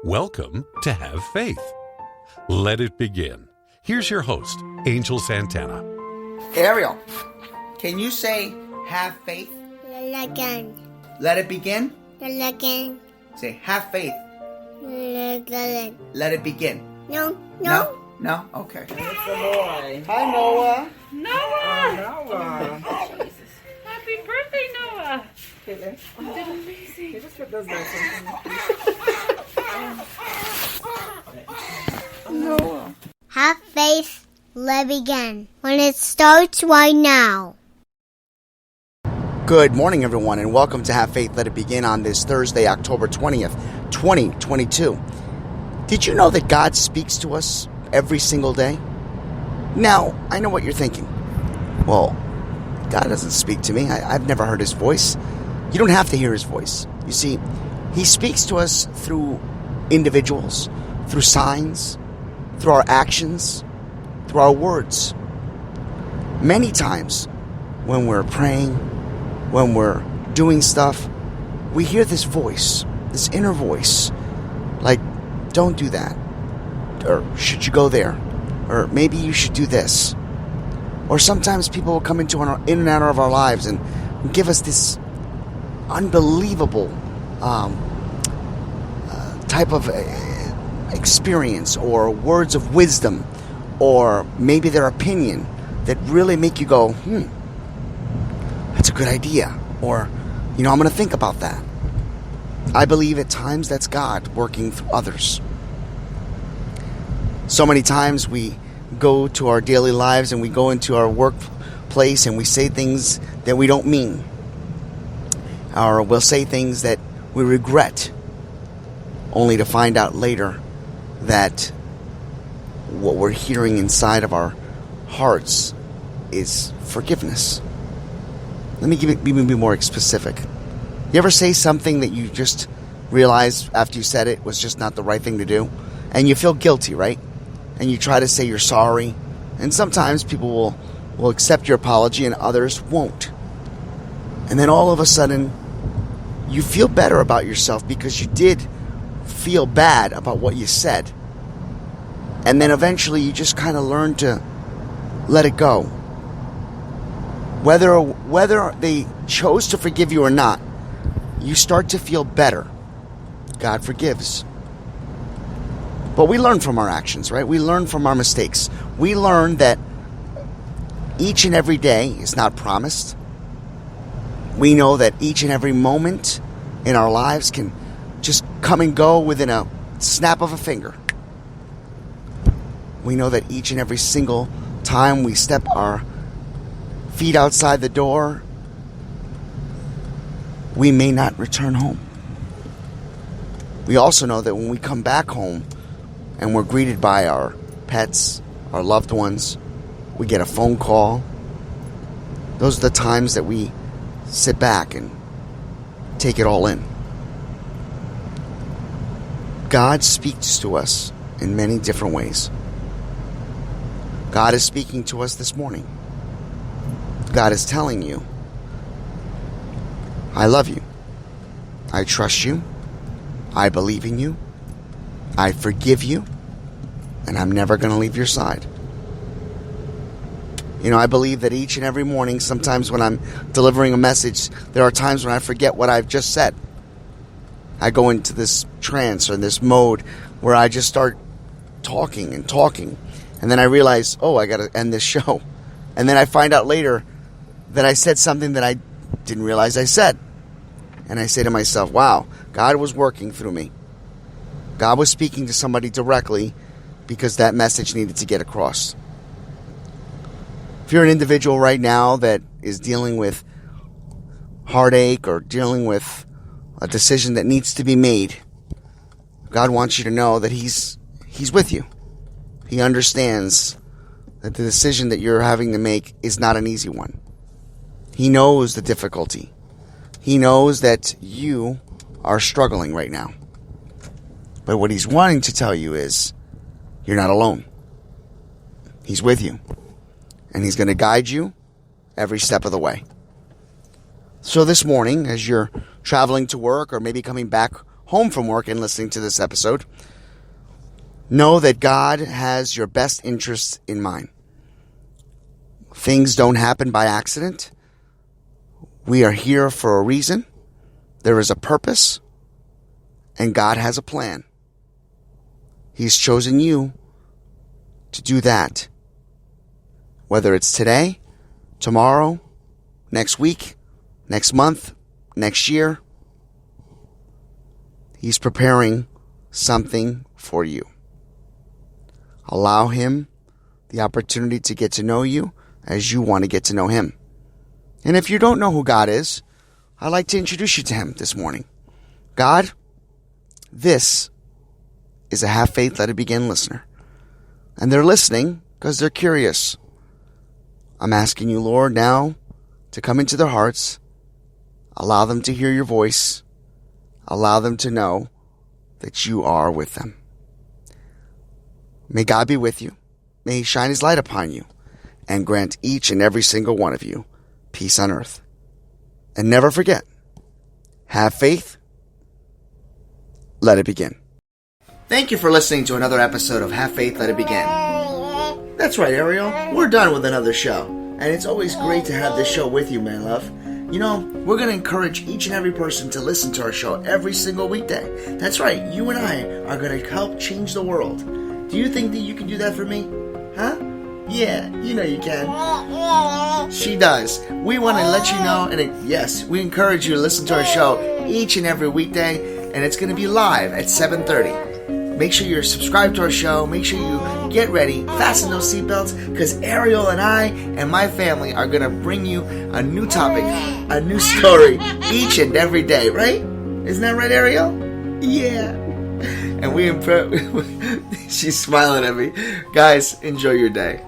Welcome to Have Faith. Let it begin. Here's your host, Angel Santana. Ariel, can you say have faith? Again. Let it begin? Again. Say have faith. Again. Let it begin. No. No? Okay. It's a boy. Hi, Noah. Noah! Noah. Happy birthday, Noah! Okay, You did amazing. just put those back. Noah. Have faith. Let begin. When it starts right now. Good morning, everyone, and welcome to Have Faith, Let It Begin on this Thursday, October 20th, 2022. Did you know that God speaks to us every single day? Now, I know what you're thinking. Well, God doesn't speak to me. I've never heard His voice. You don't have to hear His voice. You see, He speaks to us through individuals, through signs, through our actions, through our words. Many times when we're praying, when we're doing stuff, we hear this voice, this inner voice, like, don't do that, or should you go there, or maybe you should do this. Or sometimes people will come in and out of our lives and give us this unbelievable type of experience or words of wisdom, or maybe their opinion that really make you go, that's a good idea, or, I'm going to think about that. I believe at times that's God working through others. So many times we go to our daily lives and we go into our workplace and we say things that we don't mean. Or we'll say things that we regret, only to find out later that what we're hearing inside of our hearts is forgiveness. Let me be more specific. You ever say something that you just realized after you said it was just not the right thing to do? And you feel guilty, right? And you try to say you're sorry. And sometimes people will accept your apology and others won't. And then all of a sudden, you feel better about yourself because you did feel bad about what you said. And then eventually you just kind of learn to let it go. Whether they chose to forgive you or not, you start to feel better. God forgives. But we learn from our actions, right? We learn from our mistakes. We learn that each and every day is not promised. We know that each and every moment in our lives can just come and go within a snap of a finger. We know that each and every single time we step our feet outside the door, we may not return home. We also know that when we come back home and we're greeted by our pets, our loved ones, we get a phone call. Those are the times that we sit back and take it all in. God speaks to us in many different ways. God is speaking to us this morning. God is telling you, I love you. I trust you. I believe in you. I forgive you. And I'm never going to leave your side. I believe that each and every morning, sometimes when I'm delivering a message, there are times when I forget what I've just said. I go into this trance or this mode where I just start talking. And then I realize, I got to end this show. And then I find out later that I said something that I didn't realize I said. And I say to myself, wow, God was working through me. God was speaking to somebody directly because that message needed to get across. If you're an individual right now that is dealing with heartache or dealing with a decision that needs to be made, God wants you to know that He's with you. He understands that the decision that you're having to make is not an easy one. He knows the difficulty. He knows that you are struggling right now. But what He's wanting to tell you is, you're not alone. He's with you. And He's going to guide you every step of the way. So this morning, as you're traveling to work or maybe coming back home from work and listening to this episode, know that God has your best interests in mind. Things don't happen by accident. We are here for a reason. There is a purpose, and God has a plan. He's chosen you to do that. Whether it's today, tomorrow, next week, next month, next year, He's preparing something for you. Allow Him the opportunity to get to know you as you want to get to know Him. And if you don't know who God is, I'd like to introduce you to Him this morning. God, this is a Have Faith, Let It Begin listener. And they're listening because they're curious. I'm asking you, Lord, now to come into their hearts. Allow them to hear your voice. Allow them to know that you are with them. May God be with you. May He shine His light upon you and grant each and every single one of you peace on earth. And never forget, have faith. Let it begin. Thank you for listening to another episode of Have Faith, Let It Begin. That's right, Ariel. We're done with another show. And it's always great to have this show with you, my love. You know, we're going to encourage each and every person to listen to our show every single weekday. That's right, you and I are going to help change the world. Do you think that you can do that for me? Huh? Yeah, you know you can. She does. We want to let you know, and yes, we encourage you to listen to our show each and every weekday, and it's going to be live at 7:30. Make sure you're subscribed to our show. Make sure you get ready, fasten those seatbelts, because Ariel and I and my family are going to bring you a new topic, a new story each and every day, right? Isn't that right, Ariel? Yeah. And she's smiling at me. Guys, enjoy your day.